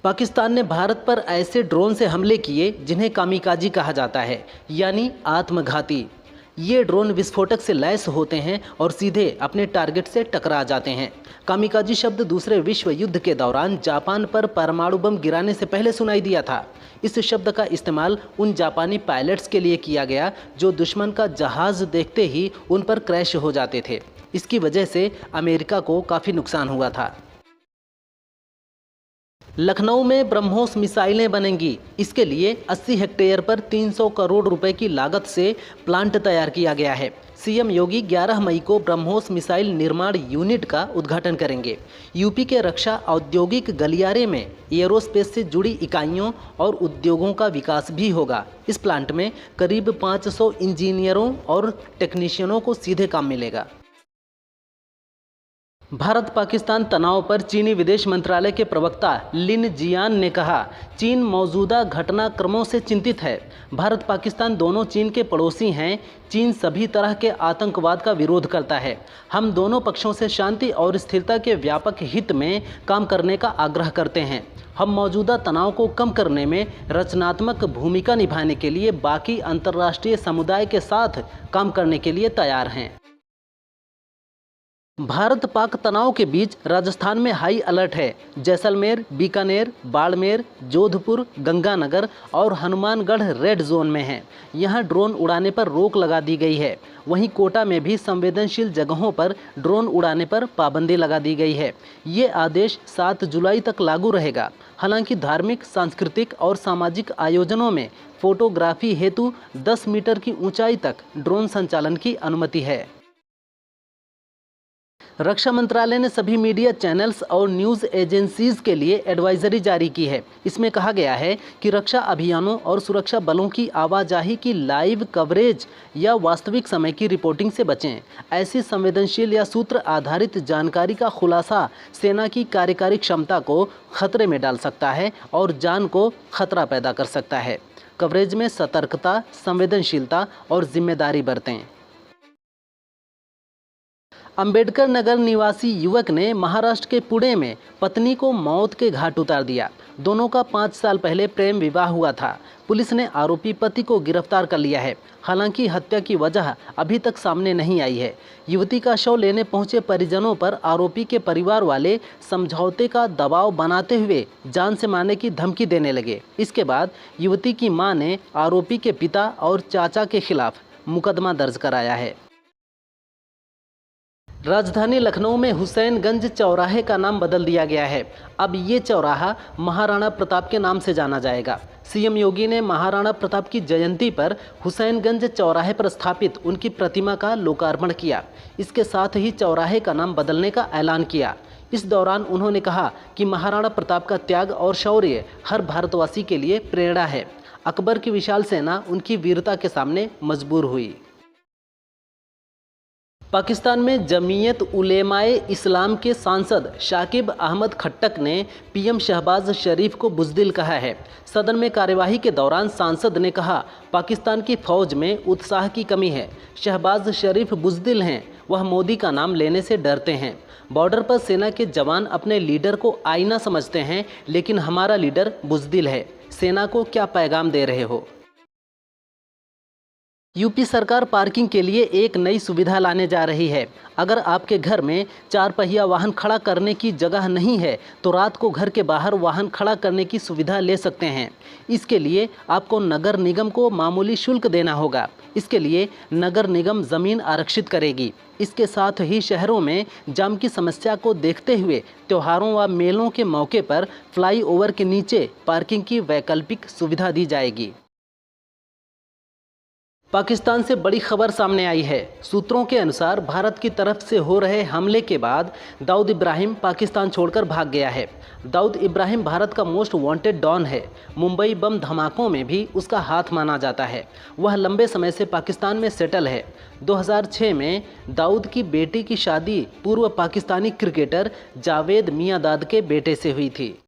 पाकिस्तान ने भारत पर ऐसे ड्रोन से हमले किए जिन्हें कामिकाजी कहा जाता है, यानी आत्मघाती। ये ड्रोन विस्फोटक से लैस होते हैं और सीधे अपने टारगेट से टकरा जाते हैं। कामिकाजी शब्द दूसरे विश्व युद्ध के दौरान जापान पर परमाणु बम गिराने से पहले सुनाई दिया था। इस शब्द का इस्तेमाल उन जापानी पायलट्स के लिए किया गया जो दुश्मन का जहाज़ देखते ही उन पर क्रैश हो जाते थे। इसकी वजह से अमेरिका को काफ़ी नुकसान हुआ था। लखनऊ में ब्रह्मोस मिसाइलें बनेंगी। इसके लिए 80 हेक्टेयर पर 300 करोड़ रुपए की लागत से प्लांट तैयार किया गया है। सीएम योगी 11 मई को ब्रह्मोस मिसाइल निर्माण यूनिट का उद्घाटन करेंगे। यूपी के रक्षा औद्योगिक गलियारे में एयरोस्पेस से जुड़ी इकाइयों और उद्योगों का विकास भी होगा। इस प्लांट में करीब 500 इंजीनियरों और टेक्नीशियनों को सीधे काम मिलेगा। भारत पाकिस्तान तनाव पर चीनी विदेश मंत्रालय के प्रवक्ता लिन जियान ने कहा, चीन मौजूदा घटनाक्रमों से चिंतित है। भारत पाकिस्तान दोनों चीन के पड़ोसी हैं। चीन सभी तरह के आतंकवाद का विरोध करता है। हम दोनों पक्षों से शांति और स्थिरता के व्यापक हित में काम करने का आग्रह करते हैं। हम मौजूदा तनाव को कम करने में रचनात्मक भूमिका निभाने के लिए बाकी अंतर्राष्ट्रीय समुदाय के साथ काम करने के लिए तैयार हैं। भारत पाक तनाव के बीच राजस्थान में हाई अलर्ट है। जैसलमेर, बीकानेर, बाड़मेर, जोधपुर, गंगानगर और हनुमानगढ़ रेड जोन में हैं। यहां ड्रोन उड़ाने पर रोक लगा दी गई है। वहीं कोटा में भी संवेदनशील जगहों पर ड्रोन उड़ाने पर पाबंदी लगा दी गई है। ये आदेश 7 जुलाई तक लागू रहेगा। हालांकि धार्मिक, सांस्कृतिक और सामाजिक आयोजनों में फोटोग्राफी हेतु 10 मीटर की ऊंचाई तक ड्रोन संचालन की अनुमति है। रक्षा मंत्रालय ने सभी मीडिया चैनल्स और न्यूज़ एजेंसीज के लिए एडवाइजरी जारी की है। इसमें कहा गया है कि रक्षा अभियानों और सुरक्षा बलों की आवाजाही की लाइव कवरेज या वास्तविक समय की रिपोर्टिंग से बचें। ऐसी संवेदनशील या सूत्र आधारित जानकारी का खुलासा सेना की कार्यकारी क्षमता को खतरे में डाल सकता है और जान को खतरा पैदा कर सकता है। कवरेज में सतर्कता, संवेदनशीलता और जिम्मेदारी बरतें। अंबेडकर नगर निवासी युवक ने महाराष्ट्र के पुणे में पत्नी को मौत के घाट उतार दिया। दोनों का 5 साल पहले प्रेम विवाह हुआ था। पुलिस ने आरोपी पति को गिरफ्तार कर लिया है। हालांकि हत्या की वजह अभी तक सामने नहीं आई है। युवती का शव लेने पहुंचे परिजनों पर आरोपी के परिवार वाले समझौते का दबाव बनाते हुए जान से मारने की धमकी देने लगे। इसके बाद युवती की मां ने आरोपी के पिता और चाचा के खिलाफ मुकदमा दर्ज कराया है। राजधानी लखनऊ में हुसैनगंज चौराहे का नाम बदल दिया गया है। अब ये चौराहा महाराणा प्रताप के नाम से जाना जाएगा। सीएम योगी ने महाराणा प्रताप की जयंती पर हुसैनगंज चौराहे पर स्थापित उनकी प्रतिमा का लोकार्पण किया। इसके साथ ही चौराहे का नाम बदलने का ऐलान किया। इस दौरान उन्होंने कहा कि महाराणा प्रताप का त्याग और शौर्य हर भारतवासी के लिए प्रेरणा है। अकबर की विशाल सेना उनकी वीरता के सामने मजबूर हुई। पाकिस्तान में जमीयत उलेमाए इस्लाम के सांसद शाकिब अहमद खट्टक ने पीएम शहबाज शरीफ को बुज़दिल कहा है। सदन में कार्यवाही के दौरान सांसद ने कहा, पाकिस्तान की फौज में उत्साह की कमी है। शहबाज शरीफ बुज़दिल हैं, वह मोदी का नाम लेने से डरते हैं। बॉर्डर पर सेना के जवान अपने लीडर को आईना समझते हैं, लेकिन हमारा लीडर बुज़दिल है। सेना को क्या पैगाम दे रहे हो? यूपी सरकार पार्किंग के लिए एक नई सुविधा लाने जा रही है। अगर आपके घर में 4 पहिया वाहन खड़ा करने की जगह नहीं है तो रात को घर के बाहर वाहन खड़ा करने की सुविधा ले सकते हैं। इसके लिए आपको नगर निगम को मामूली शुल्क देना होगा। इसके लिए नगर निगम ज़मीन आरक्षित करेगी। इसके साथ ही शहरों में जाम की समस्या को देखते हुए त्योहारों व मेलों के मौके पर फ्लाईओवर के नीचे पार्किंग की वैकल्पिक सुविधा दी जाएगी। पाकिस्तान से बड़ी खबर सामने आई है। सूत्रों के अनुसार भारत की तरफ से हो रहे हमले के बाद दाऊद इब्राहिम पाकिस्तान छोड़कर भाग गया है। दाऊद इब्राहिम भारत का मोस्ट वांटेड डॉन है। मुंबई बम धमाकों में भी उसका हाथ माना जाता है। वह लंबे समय से पाकिस्तान में सेटल है। 2006 में दाऊद की बेटी की शादी पूर्व पाकिस्तानी क्रिकेटर जावेद मियांदाद के बेटे से हुई थी।